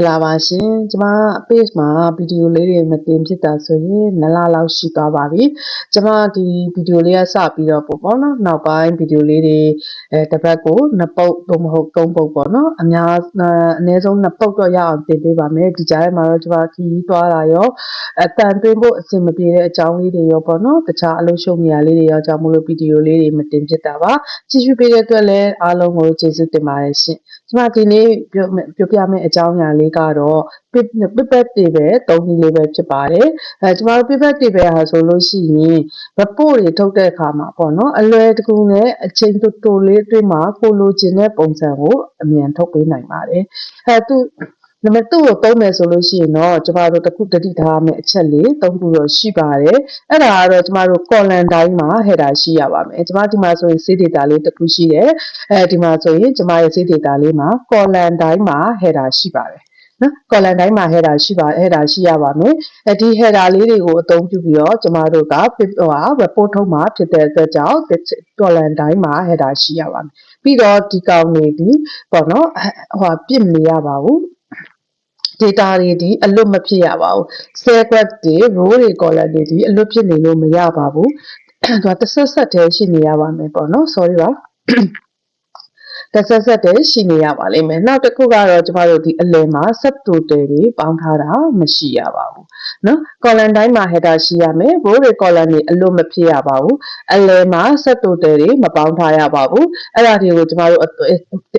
လာပါရှင်ကျမ page မှာဗီဒီယိုလေးတွေမတင်ဖြစ်တာဆိုရင်2လလောက်ရှိသွားပါပြီကျမဒီဗီဒီယိုလေးကစပြီးတော့ပေါ့နော်နောက်ပိုင်းဗီဒီယိုလေးတွေတစ်ပတ်ကို2ပုတ်တော့မဟုတ်3ပုတ်ပေါ့နော်အနည်းဆုံး2ပုတ်တော့ရအောင်တင်ပေးပါမယ်ဒီကြားထဲမှာတော့ကျမခီးသွားတာရောအတန်သွင်းဖို့အဆင်မပြေတဲ့အကြောင်းလေးတွေရောပေါ့နော်တခြားအလုပ်ရှုပ်နေရလေးတွေရောကြောင့်မလို့ဗီဒီယိုလေးတွေမတင်ဖြစ်တာပါကြည့်ရှုပေးတဲ့အတွက်လည်းအားလုံးကိုကျေးဇူးတင်ပါတယ်ရှင်ကျမဒီနေ့ပြောပြမယ့်အကြောင်းအရာလေးကတော့pivot table 3နည်းလေးပဲဖြစ်ပါတယ်ကျမတို့ pivot table ဟာဆိုလို့ရှိရင် report တွေထုတ်တဲ့အခါမှာပေါ့နော်အလွယ်တကူနဲ့အချိန်တိုလေးအတွင်းမှာကိုလိုချင်တဲ့ပုံစံကိုအမြန်ထုတ်ပေးနိုင်ပါတယ်သူကိုသုံးမယ်ဆိုလို့ရှိရင်တော့ကျမတို့တစ်ခုတတိထားမယ့်အချက်လေး3ခုတော့ရှိပါတယ်အဲ့ဒါကတော့ကျမတို့ column တိုင်းမှာ header ရှိရပါမယ်ကျမဒီမှာဆိုရင် save data လေးတစ်ခုရှိတယ်ဒီမှာဆိုရင်ကျမရဲ့ save data လေးမှာ column တိုင်းမှာ header ရှိပါတယ်နော် column တိုင်းမှာ header ရှိရပါမယ်ဒီ header လေးတွေကိုအသုံးပြုပြီးတော့ကျမတို့ကreport ထုတ်မှာဖြစ်တဲ့အတွက်ကြောင့် column တိုင်းမှာ header ရှိရပါမယ်ပြီးတော့ဒီကောင်လေးဒီပေါ့နော်ပြစ်မနေရပါဘူး data တွေဒီအလွတ်မဖြစ်ရပါဘူး cell graph တွေ row တွေ column တွေဒီအလွတ်ဖြစ်နေလို့မရပါဘူးသူကတစ်ဆက်တည်းရှိနေရပါမယ်ပေါ့နော် sorry ပါတစ်ဆက်တည်းရှိနေရပါလိမ့်မယ်နောက်တစ်ခုကတော့ကျမတို့ဒီအလယ်မှာ sub total တွေပေါင်းထားတာမရှိရပါဘူးနော် column တိုင်းမှာ header ရှိရမယ် row တွေ column တွေအလွတ်မဖြစ်ရပါဘူးအလယ်မှာ sub total တွေမပေါင်းထားရပါဘူးအဲ့ဒါတွေကိုကျမတို့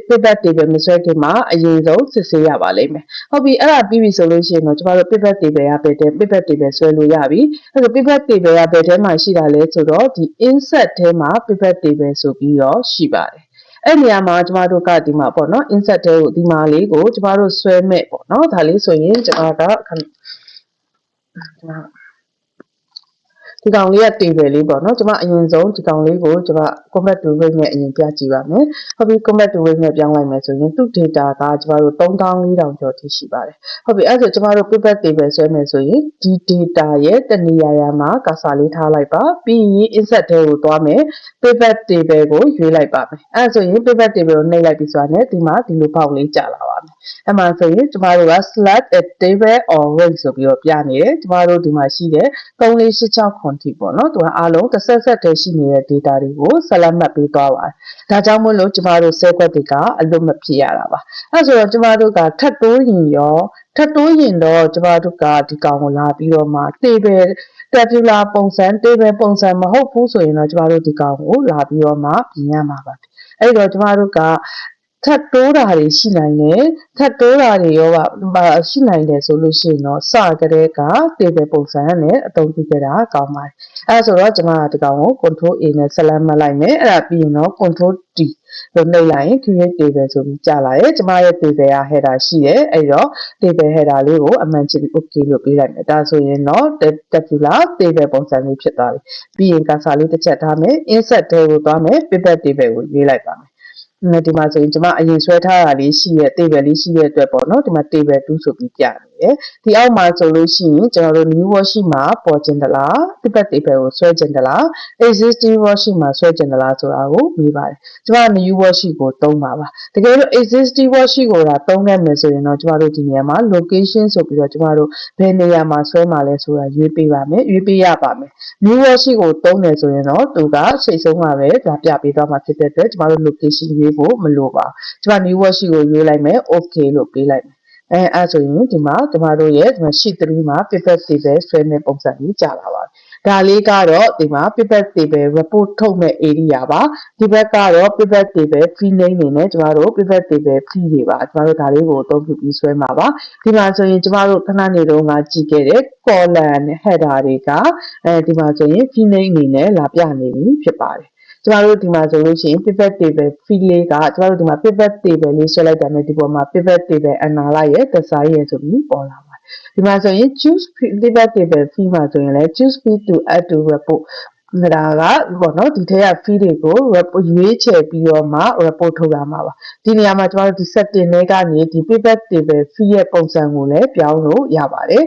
pivot table မဆွဲခင်မှာအရင်ဆုံးစစ်ဆေးရပါလိမ့်မယ်ဟုတ်ပြီအဲ့ဒါပြီးပြီဆိုလို့ရှိရင်တော့ကျမတို့ pivot table ကpivot table ဆွဲလို့ရပြီအဲ့ဒါ pivot table ကဘယ်ထဲမှာရှိတာလဲဆိုတော့ဒီ insert ထဲမှာ pivot table ဆိုပြီးတော့ရှိပါတယ်အဲ့နေရာမှာကျမတို့ကဒီမှာပေါ့နော် insert တဲ့ကိုဒီမှာလေးကိုကျမတို့ဆွဲမဲ့ပေါ့နော်ဒါလေးဆိုရင်ကျမကဒီကောင်လေးက table လေးပေါ့နော်ကျမအရင်ဆုံးဒီကောင်လေးကိုကျမ convert to weight နဲ့အရင်ပြကြည့်ပါမယ်ဟုတ်ပြီ convert to weight နဲ့ပြောင်းလိုက်မယ်ဆိုရင်သူ့ data ကကျမတို့3400ကျော်ထိရှိပါတယ်ဟုတ်ပြီအဲ့ဒါဆိုကျမတို့ pivot table ဆွဲမယ်ဆိုရင်ဒီ data ရဲ့တနေရာမှာ cursor လေးထားလိုက်ပါပြီးရင် insert ထဲကိုသွားမယ် pivot table ကိုရွေးလိုက်ပါမယ်အဲ့ဒါဆိုရင် pivot table ကိုနှိပ်လိုက်ပြီးဆိုတာနဲ့ဒီမှာဒီလိုပေါက်လေးကြာလာပါမယ်အဲ့မှာဆိုရင်ကျမတို့က select a table or row ဆိုပြီးတော့ပြနေတယ်ကျမတို့ဒီမှာရှိတဲ့3486 content ပေါ့နော်သူကအားလုံးတစ်ဆက်တည်းရှိနေတဲ့ data တွေကို select မှတ်ပေးသွားပါတယ်ဒါကြောင့်မို့လို့ကျမတို့ cell quad တွေကအလွတ်မဖြစ်ရတာပါအဲ့ဆိုတော့ကျမတို့ကထပ်တိုးရင်တော့ကျမတို့ကဒီကောင်ကိုလာပြီးတော့မှ table tabular ပုံစံ table ပုံစံမဟုတ်ဘူးဆိုရင်တော့ကျမတို့ဒီကောင်ကိုလာပြီးတော့မှပြင်ရမှာပါအဲ့တော့ကျမတို့ကထပ်တိုးတာတွေရှိနိုင်တယ်ထပ်တိုးတာတွေရောရှိနိုင်တယ်ဆိုလို့ရှိရင်တော့စကြတဲ့က table ပုံစံနဲ့အသုံးပြုခဲ့တာကောင်းပါတယ်အဲဆိုတော့ကျမကဒီကောင်ကို control A နဲ့ select မှတ်လိုက်မယ်အဲ့ဒါပြီးရင်တော့ control D လို့နှိပ်လိုက်ရင် create table ဆိုပြီးကြာလာတယ်ကျမရဲ့ table က header ရှိတယ်အဲ့တော့ table header လေးကိုအမှန်ချင်း okay လို့ပေးလိုက်မယ်ဒါဆိုရင်တော့ tabular table ပုံစံလေးဖြစ်သွားပြီပြီးရင် cursor လေးတစ်ချက်ထားမယ် insert ထဲကိုသွားမယ် pivot table ကိုရွေးလိုက်ပါမယ်ဒီမှာဆိုရင်ကျမအရင်ဆွဲထားတာလေးရှိရဲ့ table လေးရှိရဲ့အတွက်ပေါ့နော်ဒီမှာ table 2ဆိုပြီးပြနေတယ်ဒီအောက်မှာဆိုလို့ရှိရင်ကျွန်တော်တို့ new worksheet မှာပေါ်ခြင်းတလား pivot table ကိုဆွဲခြင်းတလား existing worksheet မှာဆွဲခြင်းတလားဆိုတာကိုမေးပါတယ်ကျမ new worksheet ကိုသုံးပါတကယ်လို့ existing worksheet ကိုဒါသုံးခဲ့မယ်ဆိုရင်တော့ကျမတို့ဒီနေရာမှာ location ဆိုပြီးတော့ကျမတို့ဘယ်နေရာမှာဆွဲမှာလဲဆိုတာရွေးပေးရပါမယ် new worksheet ကိုသုံးတယ်ဆိုရင်တော့သူကစိတ်ဆုံးမှာပဲဒါပြပေးသွားမှာဖြစ်တဲ့အတွက်ကျမတို့ location ရွေးဖို့မလိုပါဘူးကျမ new worksheet ကိုရွေးလိုက်မယ် okay လို့ပေးလိုက်မယ်အဲ့ဆိုရင်ဒီမှာကျမတို့ရဲ့ဒီမှာ sheet 3မှာ pivot table ဆွဲမဲ့ပုံစံကြီးကြာလာပါပြီဒါလေးကတော့ဒီမှာ pivot table report ထုတ်မဲ့ area ပါဒီဘက်ကတော့ pivot table fee name နေနဲ့ကျမတို့ pivot table fee တွေပါကျမတို့ဒါလေးကိုအသုံးပြုပြီးဆွဲမှာပါဒီမှာဆိုရင်ကျမတို့ခဏနေတော့ငါကြည့်ခဲ့တဲ့ column header တွေကဒီမှာဆိုရင် fee name အနေနဲ့လာပြနေပြီဖြစ်ပါတယ်ကျမတို့ဒီမှာဆိုလို့ရှိရင် pivot table fee လေးကကျမတို့ဒီမှာ pivot table လေးဆွဲလိုက်တာနဲ့ဒီပေါ်မှာ pivot table analyze ရဲ့ design ရဲ့ဆိုပြီးပေါ်လာပါတယ်ဒီမှာဆိုရင် choose pivot table fee မှာဆိုရင်လည်း choose fee to add to report ဒါကပေါ့နော်ဒီထဲက fee တွေကိုရွေးချယ်ပြီးတော့မှ report ထုတ်ရမှာပါဒီနေရာမှာကျမတို့ဒီ setting တွေကနေဒီ payback table fee ရဲ့ပုံစံကိုလည်းပြောင်းလို့ရပါတယ်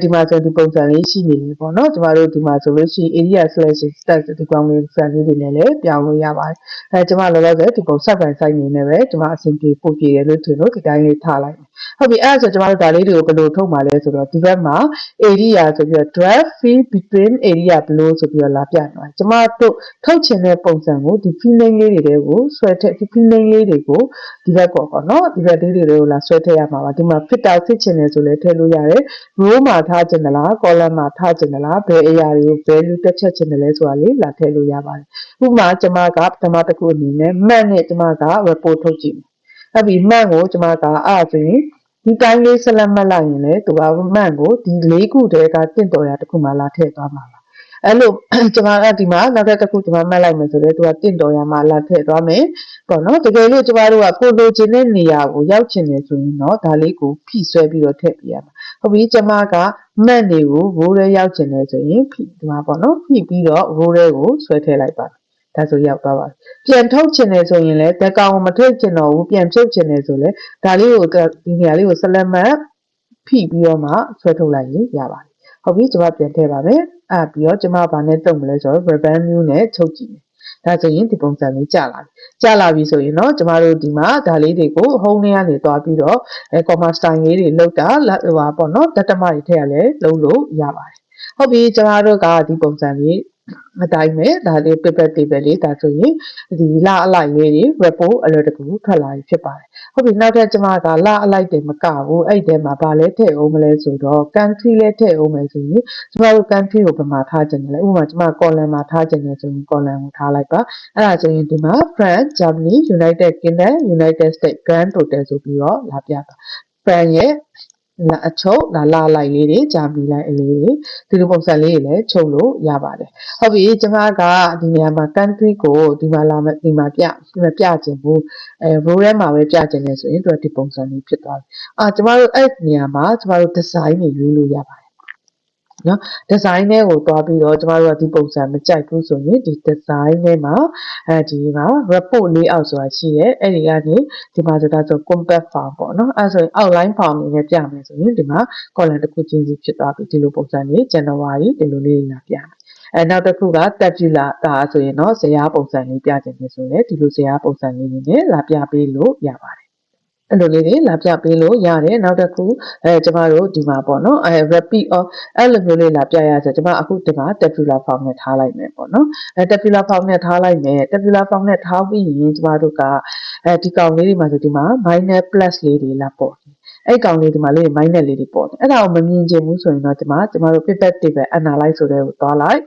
ဒီမှာဆိုဒီပုံစံလေးရှိနေပြီပေါ့နော်ကျမတို့ဒီမှာဆိုလို့ရှိရင် area selection stats ဒီကောင်လေးစံလေးတွေနဲ့လည်းပြောင်းလို့ရပါတယ်ကျမလောလောဆယ်ဒီပုံ site by site နေနဲ့ပဲကျမအဆင်ပြေပို့ပြတယ်လို့ထင်လို့ဒီတိုင်းလေးထားလိုက်ဟုတ်ပြီအဲ့ဒါဆိုကျမတို့ဒါလေးတွေကိုဘယ်လိုထုတ်မှာလဲဆိုတော့ဒီဘက်မှာ area ဆိုပြီးတော့ draft fee between area below ဆိုပြီးတော့လာပြနေတာကျမတို့ထုတ်ချင်တဲ့ပုံစံကိုဒီ fee name လေးတွေကိုဆွဲထည့်ဒီ fee name လေးတွေကိုဒီဘက်ပေါ့နော်ဒီဘက်လေးတွေကိုလာဆွဲထည့်ရမှာပါဒီမှာ fit out ဖြစ်ချင်တယ်ဆိုလည်းထည့်လို့ရတယ် row မှာထားချင်တယ်လား column မှာထားချင်တယ်လားဘယ် area တွေကို value တက်ချက်ချင်တယ်လဲဆိုတာလေးလာထည့်လို့ရပါတယ်ဥပမာကျမကပထမတစ်ခုအနေနဲ့ month နဲ့ကျမက report ထုတ်ကြည့်အဲ့ဒီ month ကိုကျမကအဲ့ဆိုရင်ဒီတိုင်းလေးဆက်လက်မှတ်လိုက်ရင်လေသူက month ကိုဒီ၄ခုတည်းကတင့်တော်ရာတစ်ခုမှလာထည့်သွားမှာပါအဲ့လိုကျမကဒီမှာနောက်တစ်ခုကျမမှတ်လိုက်မယ်ဆိုတော့သူကတင့်တော်ရာမှာလာထည့်သွားမယ်ပေါ့နော်တကယ်လို့ကျမတို့ကကိုလိုချင်တဲ့နေရာကိုရောက်ချင်တယ်ဆိုရင်တော့ဒါလေးကိုဖိဆွဲပြီးတော့ထည့်ပြရမှာဟုတ်ပြီကျမကမှတ်တွေကို row ထဲရောက်ချင်တယ်ဆိုရင်ဖိဒီမှာပေါ့နော်ဖိပြီးတော့ row ထဲကိုဆွဲထည့်လိုက်ပါဒါဆိုရောက်သွားပါပြီပြန်ထုတ်ချင်တယ်ဆိုရင်လည်းတကောင်မထုတ်ချင်တော့ဘူးပြန်ဖြုတ်ချင်တယ်ဆိုလည်းဒါလေးကိုဒီနေရာလေးကို select မှတ်ဖိပြီးတော့မှဆွဲထုတ်လိုက်ရင်ရပါတယ်ဟုတ်ပြီကျမပြန်ထည့်ပါမယ်ပြီးတော့ကျမဘာနဲ့တုံမလဲဆိုတော့ revenue နဲ့ချုပ်ကြည့်မယ်ဒါဆိုရင်ဒီပုံစံလေးကြာလာပြီဆိုရင်เนาะကျမတို့ဒီမှာဒါလေးတွေကို home ထဲကနေတွားပြီးတော့comma style လေးတွေလောက်တာဟိုပါပေါ့เนาะတတမတွေထည့်ရလဲလုံးလို့ရပါတယ်ဟုတ်ပြီကျမတို့ကဒီပုံစံလေးအတိုင်းပဲဒါလေး paper table လေးဒါဆိုရင်ဒီလအလိုက်လေးတွေ report အလွယ်တကူထွက်လာပြီဖြစ်ပါတယ်ဟုတ်ပြီနောက်ထပ်ကျမကလအလိုက်တွေမကဘူးအဲ့ဒီထဲမှာဗာလဲထည့်အောင်မလဲဆိုတော့ country လဲထည့်အောင်မယ်ဆိုရင်ကျမတို့ country ကိုဘယ်မှာထားခြင်းလဲဥပမာကျမ column မှာထားခြင်းလဲဆိုရင် column ကိုထားလိုက်ပါအဲ့ဒါဆိုရင်ဒီမှာ France Germany United Kingdom United States grand total ဆိုပြီးတော့လာပြတာ France ရဲ့အချုပ်လာလိုက်လေးတွေဂျာမနီလိုက်အလေးတွေဒီလိုပုံစံလေးတွေလည်းချုပ်လို့ရပါတယ်ဟုတ်ပြီကျမကဒီနေရာမှာ country ကိုဒီမှာလာမယ်ဒီမှာပြခြင်းဘူးrow ထဲမှာပဲပြခြင်းလဲဆိုရင်သူကဒီပုံစံလေးဖြစ်သွားပြီကျမတို့အဲ့နေရာမှာကျမတို့ design တွေရွေးလို့ရပါတယ်နော် design တွေကိုတွားပြီးတော့ကျမတို့ကဒီပုံစံမကြိုက်ဘူးဆိုရင်ဒီ design ထဲမှာဒီမှာ report layout ဆိုတာရှိရဲအဲ့ဒီကနေဒီမှာဆိုဒါဆို compact form ပေါ့နော်အဲ့ဆိုရင် outline form အနေနဲ့ပြမယ်ဆိုရင်ဒီမှာ column တစ်ခုချင်းစီဖြစ်သွားပြီဒီလိုပုံစံလေး January ဒီလိုလေးလာပြမယ်နောက်တစ်ခုက tabular ဒါဆိုရင်တော့ဇယားပုံစံလေးပြခြင်းလဲဆိုရင်ဒီလိုဇယားပုံစံလေးနဲ့လာပြပေးလို့ရပါတယ်အဲ့လိုလေးတွေလာပြပေးလို့ရတယ်နောက်တစ်ခုကျမတို့ဒီမှာပေါ့နော် repeat or အဲ့လိုမျိုးလေးလာပြရဆိုကျမအခုဒီမှာ tabular form နဲ့ထားလိုက်မယ်ပေါ့နော်tabular form နဲ့ထားလိုက်မယ် tabular form နဲ့ထားပြီးရင်ကျမတို့ကဒီကောင်လေးတွေမှာဆိုဒီမှာ minus plus လေးတွေလာပေါ့အဲ့ကောင်လေးဒီမှာလေး minus လေးတွေပေါ့တယ်အဲ့ဒါကိုမမြင်ချင်ဘူးဆိုရင်တော့ကျမတို့ pivot table analyze ဆိုတဲ့ကိုသွားလိုက်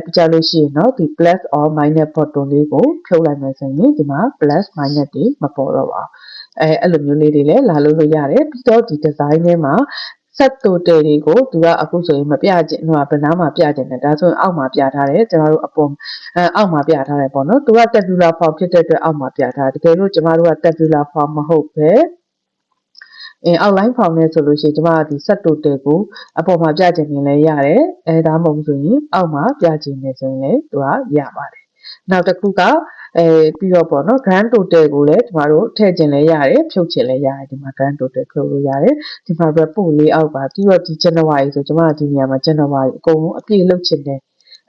ပြကြလို့ရှိရင်တော့ဒီ plus or minus button လေးကိုဖြုတ်လိုက်မယ်ဆိုရင်ဒီမှာ plus minus တွေမပေါ်တော့ပါဘူးအဲ့လိုမျိုးလေးတွေလည်းလာလို့ရတယ်ပြီးတော့ဒီ design ထဲမှာ set total တွေကိုသူကအခုဆိုရင်မပြခြင်းဟိုဘယ်နားမှာပြခြင်းလဲဒါဆိုရင်အောက်မှာပြထားတယ်ကျမတို့အပေါ်အောက်မှာပြထားတယ်ပေါ့နော်သူက tabular form ဖြစ်တဲ့အတွက်အောက်မှာပြထားတယ်တကယ်လို့ကျမတို့က tabular form မဟုတ်ပဲoutline form နဲ့ဆိုလို့ရှိရင်ကျမကဒီ set total ကိုအပေါ်မှာပြခြင်းနေလဲရတယ်ဒါမှမဟုတ်ဆိုရင်အောက်မှာပြခြင်းနေဆိုရင်လည်းသူကရပါတယ်နောက်တစ်ခုကပြီးတော့ပေါ့နော် grand total ကိုလည်းကျမတို့ထည့်ခြင်းလဲရတယ်ဖြုတ်ခြင်းလဲရတယ်ဒီမှာ grand total ဖြုတ်လို့ရတယ်ဒီမှာ report layout ပါပြီးတော့ဒီ January ဆိုကျမဒီနေရာမှာ January အကုန်လုံးအပြည့်လုပ်ခြင်းတယ်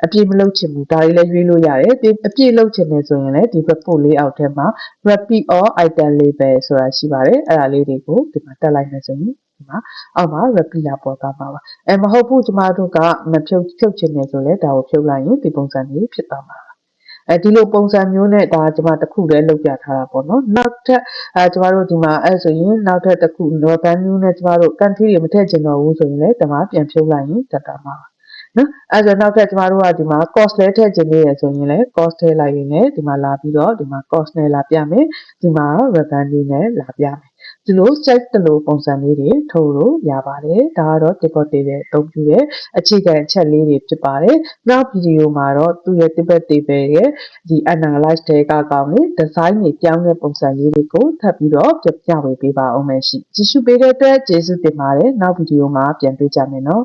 အပြည့်မလုပ်ချင်ဘူးဒါလေးလည်းရွေးလို့ရတယ်အပြည့်လုပ်ချင်တယ်ဆိုရင်လည်းဒီ report layout ထဲမှာ repeat or item label ဆိုတာရှိပါတယ်အဲ့ဒါလေးတွေကိုဒီမှာတက်လိုက်မယ်ဆိုရင်ဒီမှာအောက်မှာ repeat လာပေါ်သွားမှာပါမဟုတ်ဘူးကျမတို့ကမဖြုတ်ချင်တယ်ဆိုလဲဒါကိုဖြုတ်လိုက်ရင်ဒီပုံစံမျိုးဖြစ်သွားမှာဒီလိုပုံစံမျိုးနဲ့ဒါကျမတစ်ခုလည်းလုပ်ပြထားတာပေါ့နော်နောက်ထပ်ကျမတို့ဒီမှာဆိုရင်နောက်ထပ်တစ်ခု revenue နဲ့ကျမတို့ country တွေမထည့်ချင်တော့ဘူးဆိုရင်လည်းဒီမှာပြန်ဖြုတ်လိုက်ရင်တက်တာမှာနော်အဲ့ဒါနောက်ထပ်ကျမတို့ကဒီမှာ cost လဲထည့်ချင်နေရဆိုရင်လည်း cost ထည့်လိုက်ရင်လည်းဒီမှာလာပြီးတော့ဒီမှာ cost နဲ့လာပြမယ်ဒီမှာ revenue နဲ့လာပြမယ်ဒီလို set တလို့ပုံစံလေးတွေထုတ်လို့ရပါတယ်ဒါကတော့ pivot table အသုံးပြုတဲ့အခြေခံအချက်လေးတွေဖြစ်ပါတယ်နောက်ဗီဒီယိုမှာတော့သူ့ရဲ့ pivot table ရဲ့ဒီ analyze တဲ့ကောင်းလေး design တွေပြောင်းတဲ့ပုံစံလေးတွေကိုထပ်ပြီးတော့ပြဝေပေးပါအောင်မယ်ရှိကြည့်ရှုပေးတဲ့အတွက်ကျေးဇူးတင်ပါတယ်နောက်ဗီဒီယိုမှာပြန်တွေ့ကြမယ်နော်